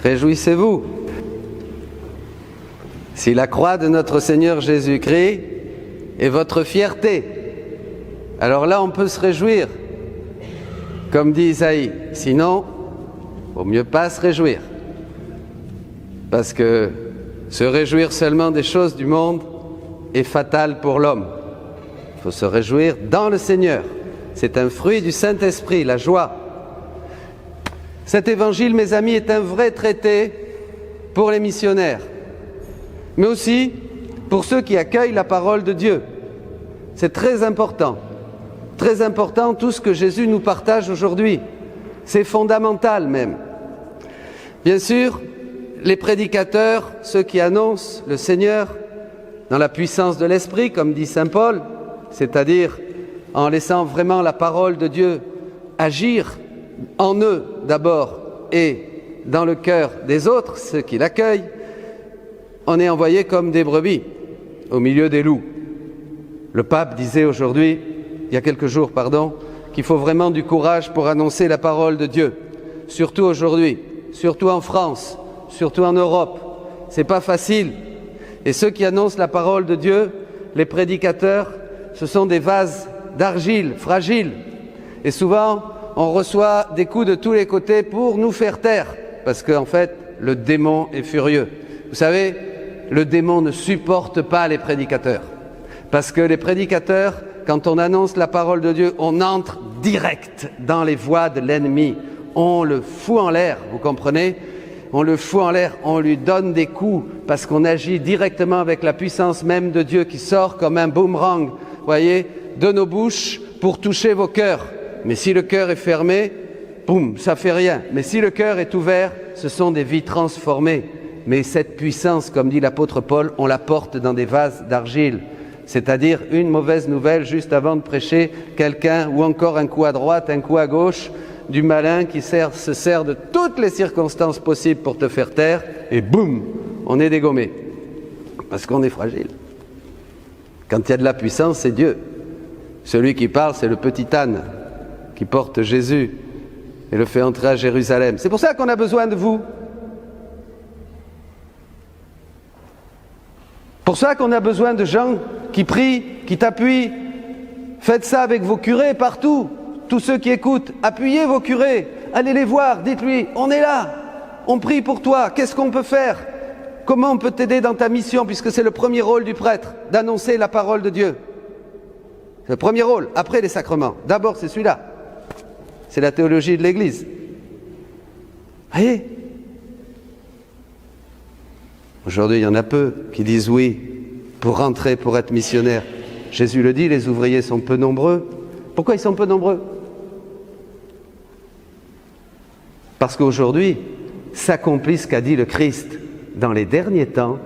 Réjouissez-vous. Si la croix de notre Seigneur Jésus-Christ est votre fierté, alors là on peut se réjouir, comme dit Isaïe. Sinon, il vaut mieux pas se réjouir. Parce que se réjouir seulement des choses du monde est fatal pour l'homme. Il faut se réjouir dans le Seigneur. C'est un fruit du Saint-Esprit, la joie. Cet évangile, mes amis, est un vrai traité pour les missionnaires, mais aussi pour ceux qui accueillent la parole de Dieu. C'est très important tout ce que Jésus nous partage aujourd'hui. C'est fondamental même. Bien sûr, les prédicateurs, ceux qui annoncent le Seigneur dans la puissance de l'Esprit, comme dit saint Paul, c'est-à-dire en laissant vraiment la parole de Dieu agir en eux d'abord et dans le cœur des autres, ceux qui l'accueillent, on est envoyé comme des brebis au milieu des loups. Le pape disait aujourd'hui, il y a quelques jours, qu'il faut vraiment du courage pour annoncer la parole de Dieu, surtout aujourd'hui, surtout en France, surtout en Europe. C'est pas facile. Et ceux qui annoncent la parole de Dieu, les prédicateurs, ce sont des vases d'argile fragiles. Et souvent, on reçoit des coups de tous les côtés pour nous faire taire, parce qu'en fait, le démon est furieux. Vous savez, le démon ne supporte pas les prédicateurs, parce que les prédicateurs, quand on annonce la parole de Dieu, on entre direct dans les voies de l'ennemi. On le fout en l'air, vous comprenez ? On le fout en l'air, on lui donne des coups, parce qu'on agit directement avec la puissance même de Dieu qui sort comme un boomerang, voyez, de nos bouches pour toucher vos cœurs. Mais si le cœur est fermé, boum, ça fait rien. Mais si le cœur est ouvert, ce sont des vies transformées. Mais cette puissance, comme dit l'apôtre Paul, on la porte dans des vases d'argile. C'est-à-dire une mauvaise nouvelle juste avant de prêcher, quelqu'un, ou encore un coup à droite, un coup à gauche, du malin qui se sert de toutes les circonstances possibles pour te faire taire, et boum, on est dégommé. Parce qu'on est fragile. Quand il y a de la puissance, c'est Dieu. Celui qui parle, c'est le petit âne qui porte Jésus et le fait entrer à Jérusalem. C'est pour ça qu'on a besoin de vous. Pour ça qu'on a besoin de gens qui prient, qui t'appuient. Faites ça avec vos curés partout. Tous ceux qui écoutent, appuyez vos curés. Allez les voir, dites-lui, on est là, on prie pour toi, qu'est-ce qu'on peut faire? Comment on peut t'aider dans ta mission, puisque c'est le premier rôle du prêtre, d'annoncer la parole de Dieu. C'est le premier rôle, après les sacrements. D'abord, c'est celui-là. C'est la théologie de l'Église. Voyez? Aujourd'hui, il y en a peu qui disent oui pour rentrer, pour être missionnaire. Jésus le dit, les ouvriers sont peu nombreux. Pourquoi ils sont peu nombreux? Parce qu'aujourd'hui, s'accomplit ce qu'a dit le Christ. Dans les derniers temps,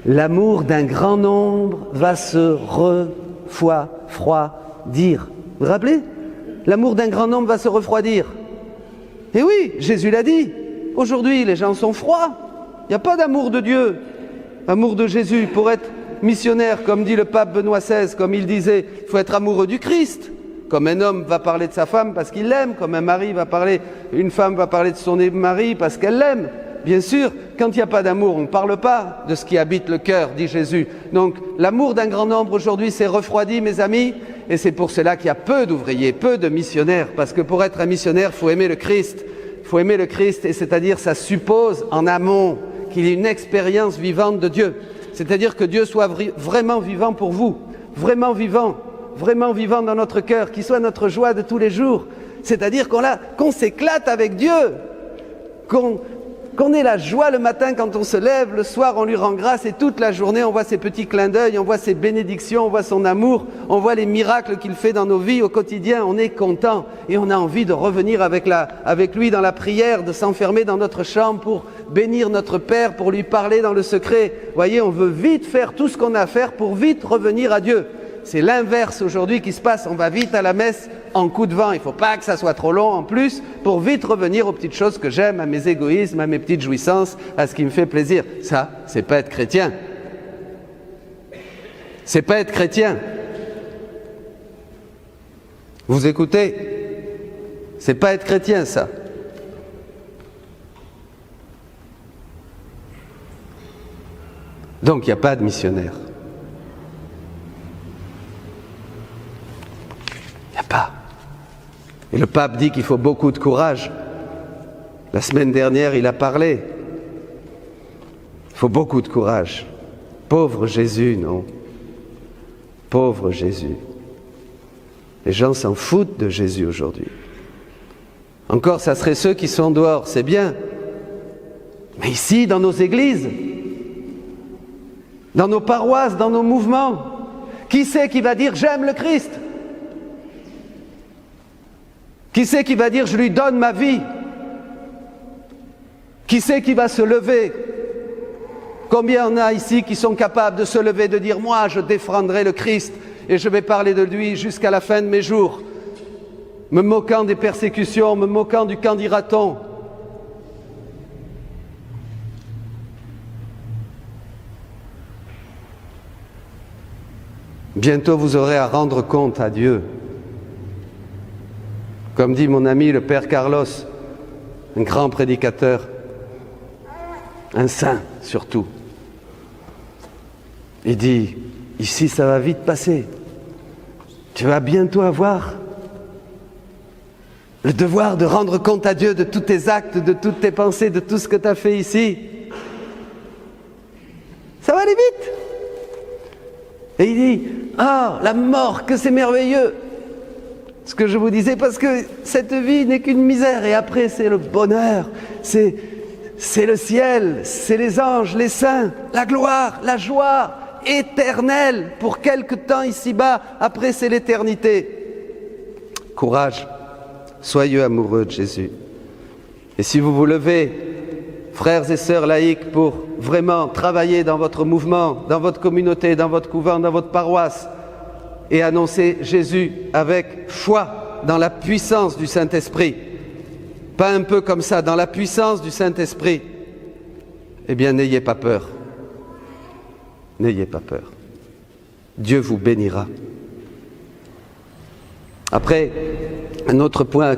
l'amour d'un grand nombre va se refroidir. Vous vous rappelez? L'amour d'un grand nombre va se refroidir. Et oui, Jésus l'a dit. Aujourd'hui, les gens sont froids. Il n'y a pas d'amour de Dieu, amour de Jésus. Pour être missionnaire, comme dit le pape Benoît XVI, comme il disait, il faut être amoureux du Christ. Comme un homme va parler de sa femme parce qu'il l'aime, comme une femme va parler de son mari parce qu'elle l'aime. Bien sûr, quand il n'y a pas d'amour, on ne parle pas de ce qui habite le cœur, dit Jésus. Donc, l'amour d'un grand nombre aujourd'hui s'est refroidi, mes amis, et c'est pour cela qu'il y a peu d'ouvriers, peu de missionnaires, parce que pour être un missionnaire, il faut aimer le Christ. Il faut aimer le Christ, et c'est-à-dire ça suppose en amont qu'il y ait une expérience vivante de Dieu. C'est-à-dire que Dieu soit vraiment vivant pour vous, vraiment vivant dans notre cœur, qu'il soit notre joie de tous les jours. C'est-à-dire qu'on s'éclate avec Dieu, qu'on ait la joie le matin quand on se lève, le soir on lui rend grâce, et toute la journée on voit ses petits clins d'œil, on voit ses bénédictions, on voit son amour, on voit les miracles qu'il fait dans nos vies au quotidien. On est content et on a envie de revenir avec lui dans la prière, de s'enfermer dans notre chambre pour bénir notre Père, pour lui parler dans le secret. Voyez, on veut vite faire tout ce qu'on a à faire pour vite revenir à Dieu. C'est l'inverse aujourd'hui qui se passe. On va vite à la messe en coup de vent. Il ne faut pas que ça soit trop long en plus pour vite revenir aux petites choses que j'aime, à mes égoïsmes, à mes petites jouissances, à ce qui me fait plaisir. Ça, c'est pas être chrétien. C'est pas être chrétien. Vous écoutez? C'est pas être chrétien, ça. Donc il n'y a pas de missionnaire. Il n'y a pas. Et le pape dit qu'il faut beaucoup de courage. La semaine dernière, il a parlé. Il faut beaucoup de courage. Pauvre Jésus, non? Pauvre Jésus. Les gens s'en foutent de Jésus aujourd'hui. Encore, ça serait ceux qui sont dehors, c'est bien. Mais ici, dans nos églises, dans nos paroisses, dans nos mouvements, qui c'est qui va dire « j'aime le Christ » ? Qui c'est qui va dire « je lui donne ma vie » ? Qui c'est qui va se lever ? Combien on a ici qui sont capables de se lever, de dire « moi, je défendrai le Christ et je vais parler de lui jusqu'à la fin de mes jours », me moquant des persécutions, me moquant du qu'en dira-t-on. Bientôt vous aurez à rendre compte à Dieu. Comme dit mon ami le Père Carlos, un grand prédicateur, un saint surtout. Il dit, ici ça va vite passer. Tu vas bientôt avoir le devoir de rendre compte à Dieu de tous tes actes, de toutes tes pensées, de tout ce que tu as fait ici. Ça va aller vite. Et il dit, ah, la mort, que c'est merveilleux. Ce que je vous disais, parce que cette vie n'est qu'une misère, et après c'est le bonheur, c'est le ciel, c'est les anges, les saints, la gloire, la joie éternelle pour quelque temps ici-bas, après c'est l'éternité. Courage, soyez amoureux de Jésus. Et si vous vous levez, frères et sœurs laïcs, pour vraiment travailler dans votre mouvement, dans votre communauté, dans votre couvent, dans votre paroisse, et annoncer Jésus avec foi dans la puissance du Saint-Esprit, pas un peu comme ça, dans la puissance du Saint-Esprit, eh bien n'ayez pas peur. N'ayez pas peur. Dieu vous bénira. Après, un autre point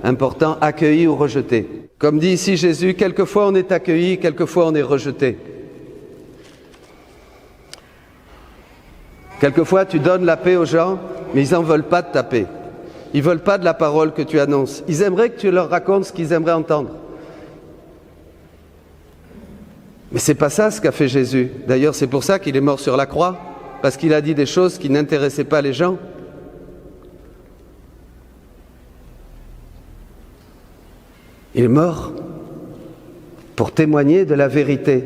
important, accueilli ou rejeté. Comme dit ici Jésus, quelquefois on est accueilli, quelquefois on est rejeté. Quelquefois tu donnes la paix aux gens, mais ils n'en veulent pas de ta paix. Ils ne veulent pas de la parole que tu annonces. Ils aimeraient que tu leur racontes ce qu'ils aimeraient entendre. Mais ce n'est pas ça ce qu'a fait Jésus. D'ailleurs, c'est pour ça qu'il est mort sur la croix, parce qu'il a dit des choses qui n'intéressaient pas les gens. Il est mort pour témoigner de la vérité.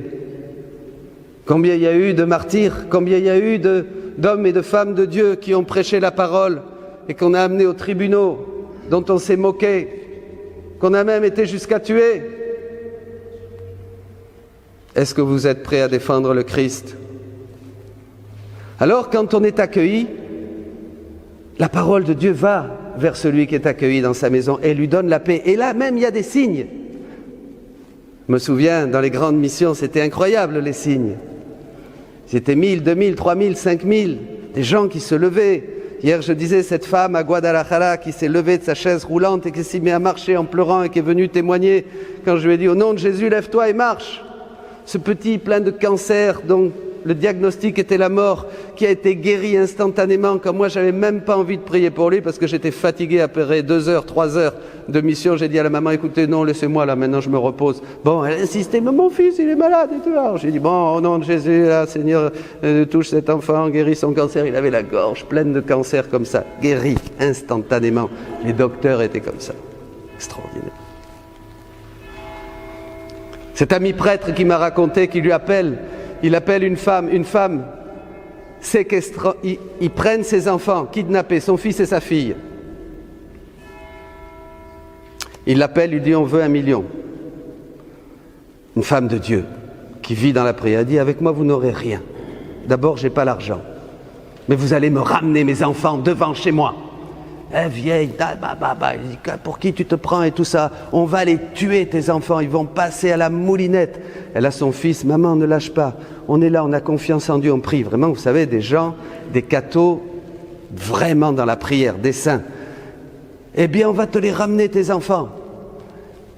Combien il y a eu de martyrs, combien il y a eu d'hommes et de femmes de Dieu qui ont prêché la parole et qu'on a amenés aux tribunaux, dont on s'est moqué, qu'on a même été jusqu'à tuer. Est-ce que vous êtes prêts à défendre le Christ? Alors, quand on est accueilli, la parole de Dieu va vers celui qui est accueilli dans sa maison et lui donne la paix. Et là même, il y a des signes. Je me souviens, dans les grandes missions, c'était incroyable les signes. C'était 1000, 2000, 3000, 5000, des gens qui se levaient. Hier, je disais, cette femme à Guadalajara qui s'est levée de sa chaise roulante et qui s'est mise à marcher en pleurant et qui est venue témoigner quand je lui ai dit, au nom de Jésus, lève-toi et marche. Ce petit plein de cancer dont le diagnostic était la mort, qui a été guéri instantanément, quand moi j'avais même pas envie de prier pour lui parce que j'étais fatigué après 2 heures, 3 heures de mission. J'ai dit à la maman, écoutez, non, laissez-moi là, maintenant je me repose. Bon, elle insistait, mais mon fils il est malade et tout. Alors j'ai dit, bon, au nom de Jésus, là, Seigneur, touche cet enfant, guéris son cancer. Il avait la gorge pleine de cancer comme ça, guéri instantanément. Les docteurs étaient comme ça, extraordinaire. Cet ami prêtre qui m'a raconté qu'il lui appelle, il appelle une femme séquestrant, ils prennent ses enfants, kidnappés, son fils et sa fille. Il l'appelle, lui dit, on veut 1 million. Une femme de Dieu qui vit dans la prière, elle dit, avec moi vous n'aurez rien. D'abord, je n'ai pas l'argent, mais vous allez me ramener mes enfants devant chez moi. Vieille, il dit, pour qui tu te prends et tout ça? On va les tuer tes enfants, ils vont passer à la moulinette. Elle a son fils, maman ne lâche pas, on est là, on a confiance en Dieu, on prie. Vraiment, vous savez, des gens, des cathos, vraiment dans la prière, des saints. Eh bien, on va te les ramener tes enfants.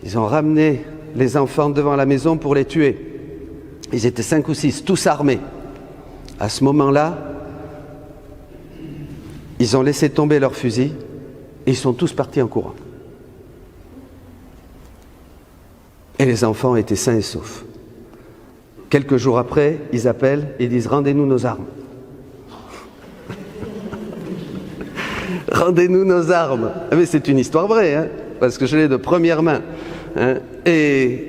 Ils ont ramené les enfants devant la maison pour les tuer. Ils étaient 5 ou 6, tous armés. À ce moment-là, ils ont laissé tomber leurs fusils et ils sont tous partis en courant. Et les enfants étaient sains et saufs. Quelques jours après, ils appellent et disent « Rendez-nous nos armes ». Rendez-nous nos armes. Mais c'est une histoire vraie, hein, parce que je l'ai de première main. Hein. Et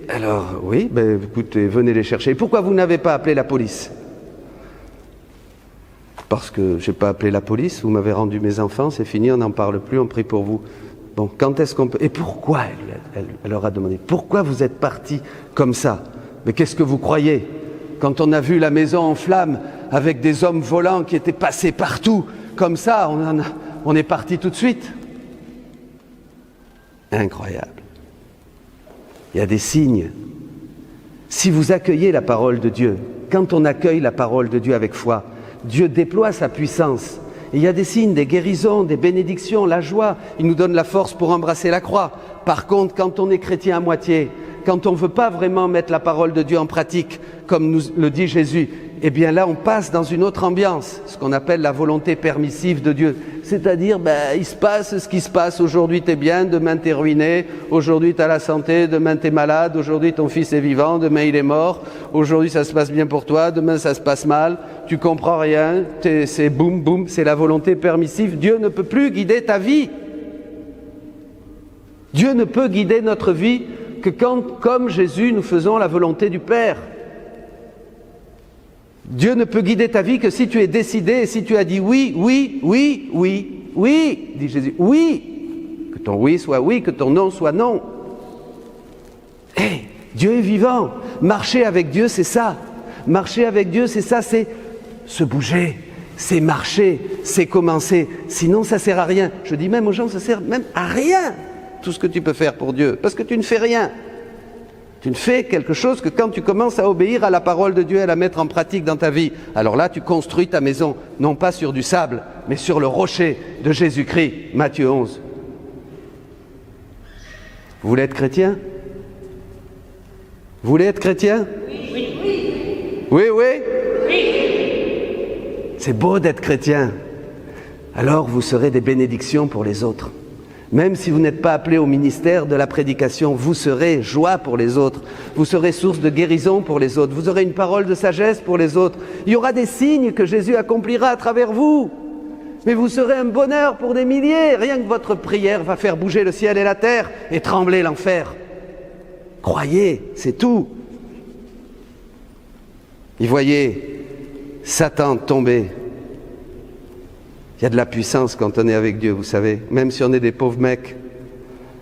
alors, oui, ben, écoutez, venez les chercher. Pourquoi vous n'avez pas appelé la police? Parce que je n'ai pas appelé la police, vous m'avez rendu mes enfants, c'est fini, on n'en parle plus, on prie pour vous. Bon, quand est-ce qu'on peut... Et pourquoi elle leur a demandé, pourquoi vous êtes partis comme ça? Mais qu'est-ce que vous croyez? Quand on a vu la maison en flammes, avec des hommes volants qui étaient passés partout, comme ça, on est parti tout de suite. Incroyable. Il y a des signes. Si vous accueillez la parole de Dieu, quand on accueille la parole de Dieu avec foi, Dieu déploie sa puissance. Et il y a des signes, des guérisons, des bénédictions, la joie. Il nous donne la force pour embrasser la croix. Par contre, quand on est chrétien à moitié, quand on ne veut pas vraiment mettre la parole de Dieu en pratique, comme nous le dit Jésus, eh bien là, on passe dans une autre ambiance, ce qu'on appelle la volonté permissive de Dieu. C'est-à-dire, il se passe ce qui se passe. Aujourd'hui, tu es bien, demain, tu es ruiné. Aujourd'hui, tu as la santé, demain, tu es malade. Aujourd'hui, ton fils est vivant, demain, il est mort. Aujourd'hui, ça se passe bien pour toi, demain, ça se passe mal. Tu comprends rien, c'est boum, boum, c'est la volonté permissive. Dieu ne peut plus guider ta vie. Dieu ne peut guider notre vie que quand, comme Jésus, nous faisons la volonté du Père. Dieu ne peut guider ta vie que si tu es décidé et si tu as dit oui, oui, oui, oui, oui, dit Jésus, oui. Que ton oui soit oui, que ton non soit non. Dieu est vivant. Marcher avec Dieu, c'est ça. Marcher avec Dieu, c'est ça, c'est se bouger, c'est marcher, c'est commencer. Sinon, ça ne sert à rien. Je dis même aux gens, ça ne sert même à rien, tout ce que tu peux faire pour Dieu, parce que tu ne fais rien. Tu ne fais quelque chose que quand tu commences à obéir à la parole de Dieu et à la mettre en pratique dans ta vie, alors là, tu construis ta maison, non pas sur du sable, mais sur le rocher de Jésus-Christ, Matthieu 11. Vous voulez être chrétien? Vous voulez être chrétien? Oui. Oui, oui? Oui. C'est beau d'être chrétien. Alors vous serez des bénédictions pour les autres. Même si vous n'êtes pas appelé au ministère de la prédication, vous serez joie pour les autres. Vous serez source de guérison pour les autres. Vous aurez une parole de sagesse pour les autres. Il y aura des signes que Jésus accomplira à travers vous. Mais vous serez un bonheur pour des milliers. Rien que votre prière va faire bouger le ciel et la terre et trembler l'enfer. Croyez, c'est tout. Et voyez Satan tomber. Il y a de la puissance quand on est avec Dieu, vous savez. Même si on est des pauvres mecs,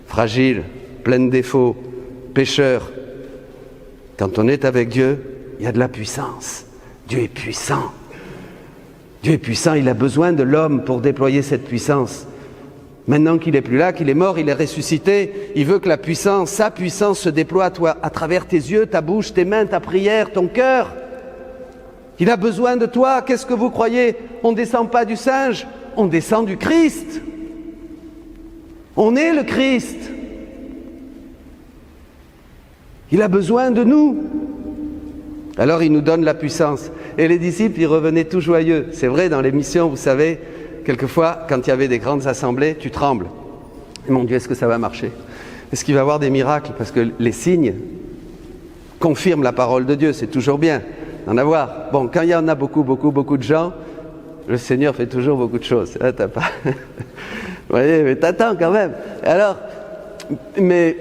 fragiles, pleins de défauts, pécheurs. Quand on est avec Dieu, il y a de la puissance. Dieu est puissant. Dieu est puissant, il a besoin de l'homme pour déployer cette puissance. Maintenant qu'il n'est plus là, qu'il est mort, il est ressuscité, il veut que la puissance, sa puissance se déploie à toi, à travers tes yeux, ta bouche, tes mains, ta prière, ton cœur. Il a besoin de toi. Qu'est-ce que vous croyez? On ne descend pas du singe, on descend du Christ. On est le Christ. Il a besoin de nous. Alors il nous donne la puissance. Et les disciples, ils revenaient tout joyeux. C'est vrai, dans les missions, vous savez, quelquefois, quand il y avait des grandes assemblées, tu trembles. Et mon Dieu, est-ce que ça va marcher? Est-ce qu'il va y avoir des miracles? Parce que les signes confirment la parole de Dieu, c'est toujours bien d'en avoir. Bon, quand il y en a beaucoup de gens, le Seigneur fait toujours beaucoup de choses. Là, t'as pas... Vous voyez, mais t'attends quand même. Alors, mais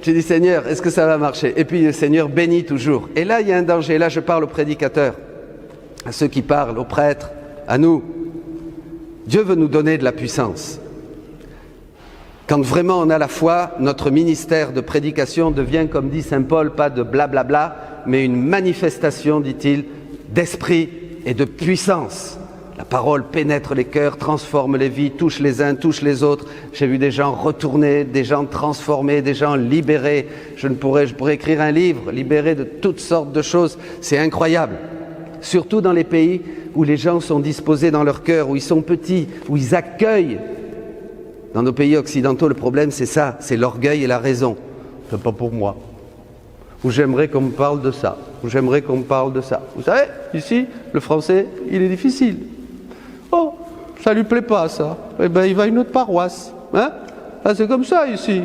tu dis, Seigneur, est-ce que ça va marcher? Et puis le Seigneur bénit toujours. Et là, il y a un danger. Là, je parle aux prédicateurs, à ceux qui parlent, aux prêtres, à nous. Dieu veut nous donner de la puissance. Quand vraiment on a la foi, notre ministère de prédication devient, comme dit saint Paul, pas de blablabla, mais une manifestation, dit-il, d'esprit et de puissance. La parole pénètre les cœurs, transforme les vies, touche les uns, touche les autres. J'ai vu des gens retournés, des gens transformés, des gens libérés. Je pourrais écrire un livre, libérés de toutes sortes de choses. C'est incroyable. Surtout dans les pays où les gens sont disposés dans leur cœur, où ils sont petits, où ils accueillent. Dans nos pays occidentaux, le problème c'est ça, c'est l'orgueil et la raison. C'est pas pour moi. Ou j'aimerais qu'on me parle de ça. j'aimerais qu'on me parle de ça. Vous savez, ici, le français, il est difficile. Oh, ça lui plaît pas, ça. Eh ben, il va à une autre paroisse. Hein? Ah, c'est comme ça, ici.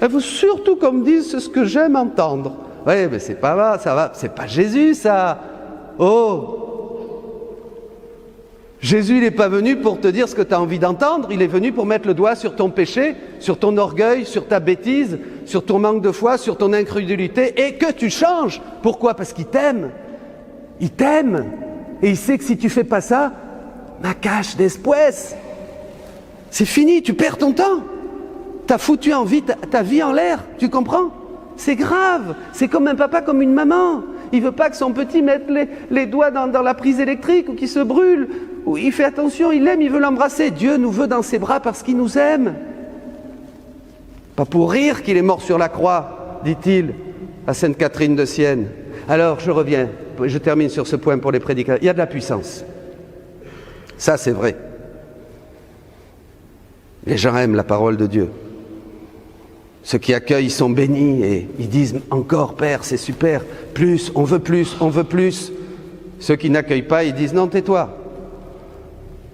Il faut surtout qu'on me dise ce que j'aime entendre. Oui, mais c'est pas mal, ça va. C'est pas Jésus, ça. Oh! Jésus, il n'est pas venu pour te dire ce que tu as envie d'entendre, il est venu pour mettre le doigt sur ton péché, sur ton orgueil, sur ta bêtise, sur ton manque de foi, sur ton incrédulité, et que tu changes. Pourquoi? Parce qu'il t'aime. Il t'aime. Et il sait que si tu fais pas ça, ma cache después. C'est fini, tu perds ton temps. Tu as foutu ta vie en l'air, tu comprends? C'est grave. C'est comme un papa, comme une maman. Il ne veut pas que son petit mette les doigts dans la prise électrique ou qu'il se brûle. Ou il fait attention, il l'aime, il veut l'embrasser. Dieu nous veut dans ses bras parce qu'il nous aime. Pas pour rire qu'il est mort sur la croix, dit-il à Sainte Catherine de Sienne. Alors, je reviens, je termine sur ce point pour les prédicateurs. Il y a de la puissance. Ça, c'est vrai. Les gens aiment la parole de Dieu. Ceux qui accueillent sont bénis et ils disent « Encore, Père, c'est super, plus, on veut plus, on veut plus ». Ceux qui n'accueillent pas, ils disent « Non, tais-toi ».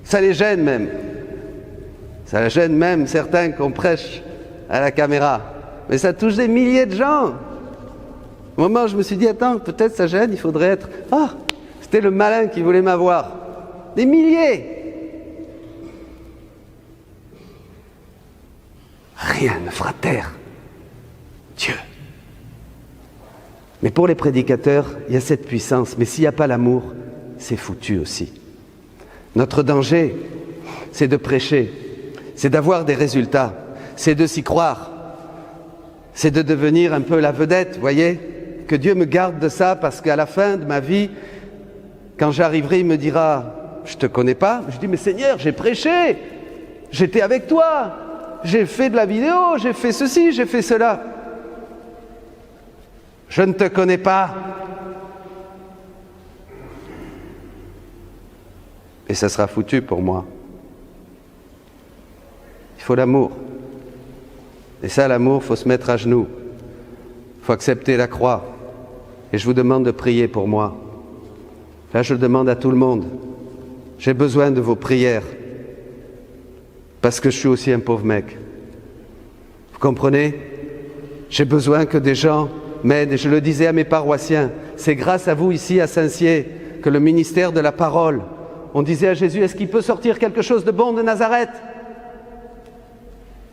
Ça les gêne même. Ça gêne même certains qu'on prêche à la caméra. Mais ça touche des milliers de gens. Au moment où je me suis dit « Attends, peut-être ça gêne, il faudrait être… » Ah, c'était le malin qui voulait m'avoir. Des milliers. Rien ne fera taire Dieu. Mais pour les prédicateurs, il y a cette puissance. Mais s'il n'y a pas l'amour, c'est foutu aussi. Notre danger, c'est de prêcher, c'est d'avoir des résultats, c'est de s'y croire, c'est de devenir un peu la vedette, voyez? Que Dieu me garde de ça, parce qu'à la fin de ma vie, quand j'arriverai, il me dira « Je ne te connais pas ?» Je dis « Mais Seigneur, j'ai prêché, j'étais avec toi, j'ai fait de la vidéo, j'ai fait ceci, j'ai fait cela. » Je ne te connais pas. Et ça sera foutu pour moi. Il faut l'amour. Et ça, l'amour, il faut se mettre à genoux. Il faut accepter la croix. Et je vous demande de prier pour moi. Là, je le demande à tout le monde. J'ai besoin de vos prières. Parce que je suis aussi un pauvre mec. Vous comprenez? J'ai besoin que des gens m'aident. Et je le disais à mes paroissiens, c'est grâce à vous ici à Saint-Sié que le ministère de la parole, on disait à Jésus, est-ce qu'il peut sortir quelque chose de bon de Nazareth?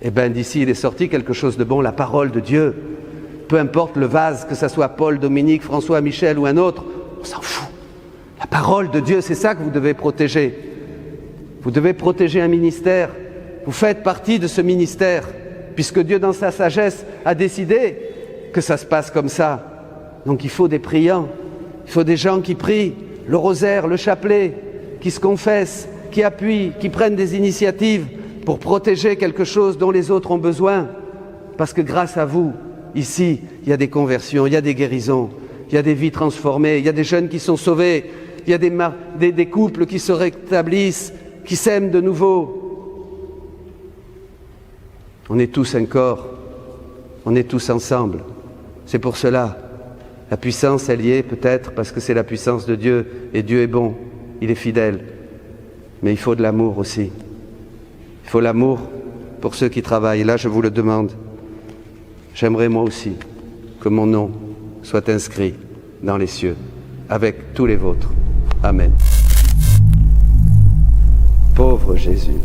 Eh bien, d'ici, il est sorti quelque chose de bon, la parole de Dieu. Peu importe le vase, que ce soit Paul, Dominique, François, Michel ou un autre, on s'en fout. La parole de Dieu, c'est ça que vous devez protéger. Vous devez protéger un ministère. Vous faites partie de ce ministère, puisque Dieu, dans sa sagesse, a décidé que ça se passe comme ça. Donc il faut des priants, il faut des gens qui prient, le rosaire, le chapelet, qui se confessent, qui appuient, qui prennent des initiatives pour protéger quelque chose dont les autres ont besoin. Parce que grâce à vous, ici, il y a des conversions, il y a des guérisons, il y a des vies transformées, il y a des jeunes qui sont sauvés, il y a des couples qui se rétablissent, qui s'aiment de nouveau. On est tous un corps, on est tous ensemble. C'est pour cela, la puissance, elle y est peut-être parce que c'est la puissance de Dieu, et Dieu est bon, il est fidèle. Mais il faut de l'amour aussi. Il faut l'amour pour ceux qui travaillent. Là, je vous le demande. J'aimerais moi aussi que mon nom soit inscrit dans les cieux, avec tous les vôtres. Amen. Pauvre Jésus.